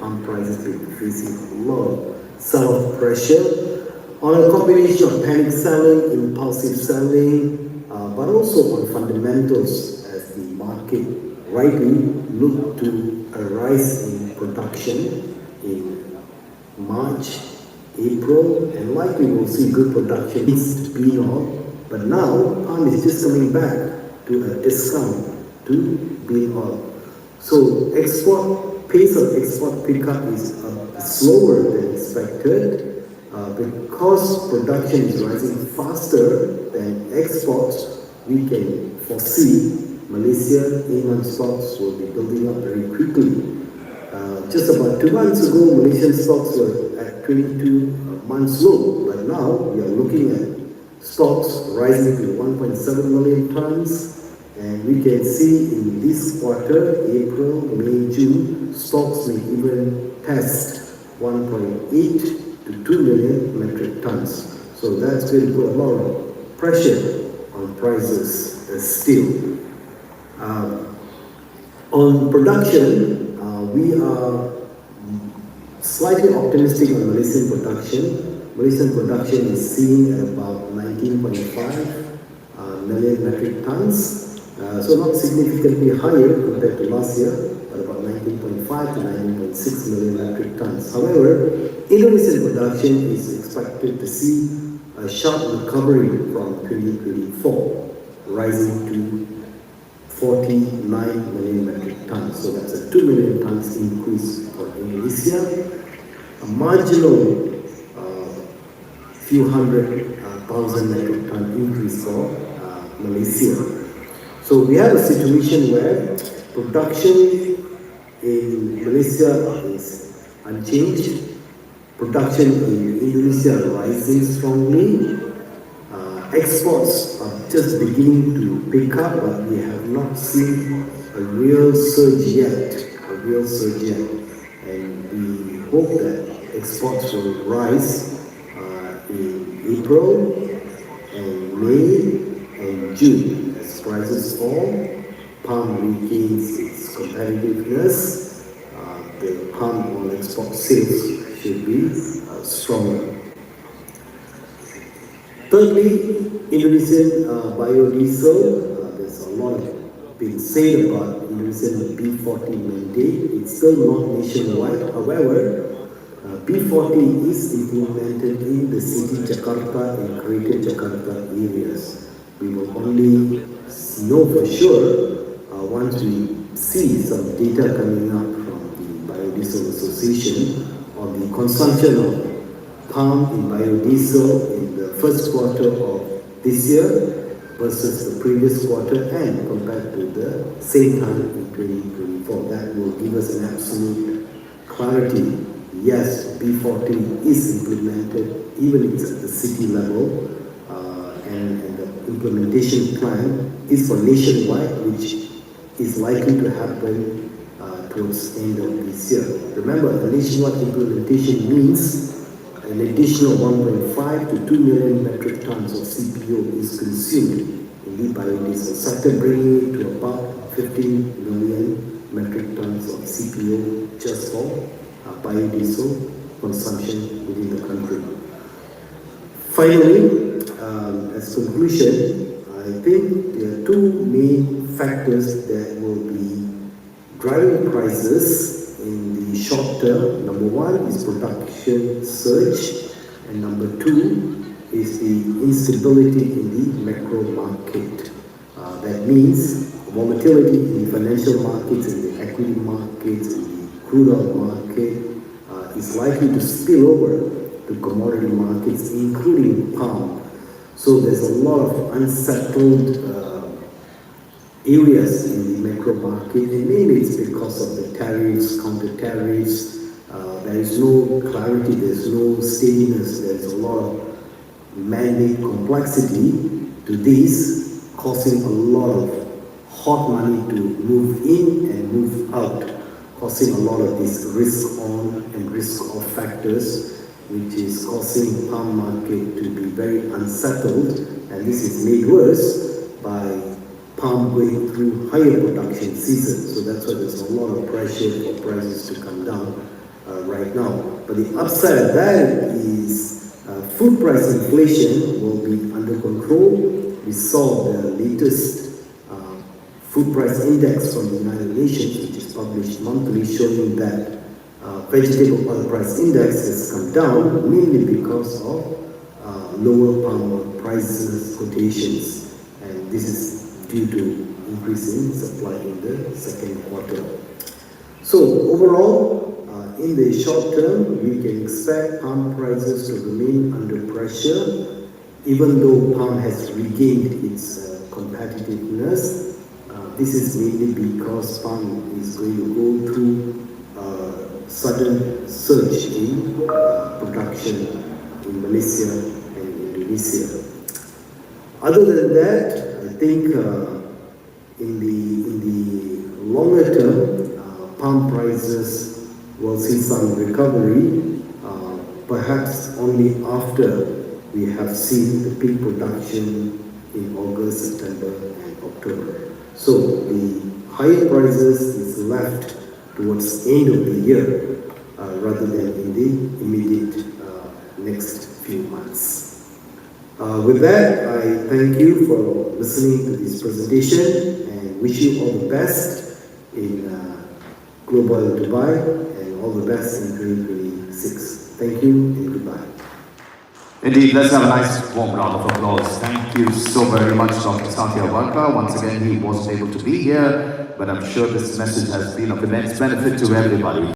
palm prices been facing a lot of sell-off pressure on a combination of panic selling, impulsive selling, but also on fundamentals as the market rightly look to a rise in production in March, April, and likely we'll see good production to be on. But now palm is just coming back to a discount to bean oil. So pace of export pickup is slower than expected because production is rising faster than exports. We can foresee Malaysia inland stocks will be building up very quickly. Just about 2 months ago, Malaysian stocks were at 22 months low, but now we are looking at stocks rising to 1.7 million tons. And we can see in this quarter, April, May, June, stocks may even test 1.8 to 2 million metric tons. So that's going to put a lot of pressure on prices still. On production, we are slightly optimistic on Malaysian production. Malaysian production is seen at about 19.5 million metric tons. So not significantly higher compared to last year, but about 19.5 to 19.6 million metric tons. However, Indonesian production is expected to see a sharp recovery from 2024, rising to 49 million metric tons. So that's a 2 million tons increase for Indonesia. A marginal few hundred thousand metric ton increase for Malaysia. So we have a situation where production in Malaysia is unchanged, production in Indonesia rising strongly, exports are just beginning to pick up, but we have not seen a real surge yet, and we hope that exports will rise in April and May and June. Prices fall, palm regains its competitiveness, the palm oil export sales should be stronger. Thirdly, Indonesian biodiesel. There's a lot being said about Indonesian B40 mandate. It's still not nationwide. However, B40 is implemented in the city Jakarta and Greater Jakarta areas. We will only know for sure once we see some data coming up from the Biodiesel Association on the consumption of palm in biodiesel in the first quarter of this year versus the previous quarter and compared to the same time in 2024. That will give us an absolute clarity. Yes, B40 is implemented even if it's at the city level, and the implementation plan is for nationwide, which is likely to happen towards the end of this year. Remember, the nationwide implementation means an additional 1.5 to 2 million metric tons of CPO is consumed in the biodiesel sector, bringing it to about 15 million metric tons of CPO just for biodiesel consumption within the country. Finally, as conclusion, I think there are two main factors that will be driving prices in the short term. Number one is production surge, and number two is the instability in the macro market. That means volatility in the financial markets, in the equity markets, in the crude oil market is likely to spill over to commodity markets, including palm. So there's a lot of unsettled areas in the macro market, and mainly it's because of the tariffs, counter tariffs. There is no clarity, there's no steadiness, there's a lot of mandate complexity to this, causing a lot of hot money to move in and move out, causing a lot of this risk on and risk off factors, which is causing palm market to be very unsettled, and this is made worse by palm going through higher production season. So that's why there's a lot of pressure for prices to come down right now. But the upside of that is food price inflation will be under control. We saw the latest food price index from the United Nations, which is published monthly, showing that vegetable oil price index has come down, mainly because of lower palm oil prices quotations, and this is due to increase in supply in the second quarter. So overall, in the short term, we can expect palm prices to remain under pressure, even though palm has regained its competitiveness. This is mainly because palm is going to go through a sudden surge in production in Malaysia and Indonesia. Other than that, I think in the longer term, palm prices will see some recovery, perhaps only after we have seen the peak production in August, September, and October. So the higher prices is left towards the end of the year rather than in the immediate next few months. With that, I thank you for listening to this presentation and wish you all the best in Global Dubai and all the best in 2026. Thank you and goodbye. Indeed, let's have a nice warm round of applause. Thank you so very much, Dr. Sathia Varqa. Once again, he wasn't able to be here, but I'm sure this message has been of immense benefit to everybody.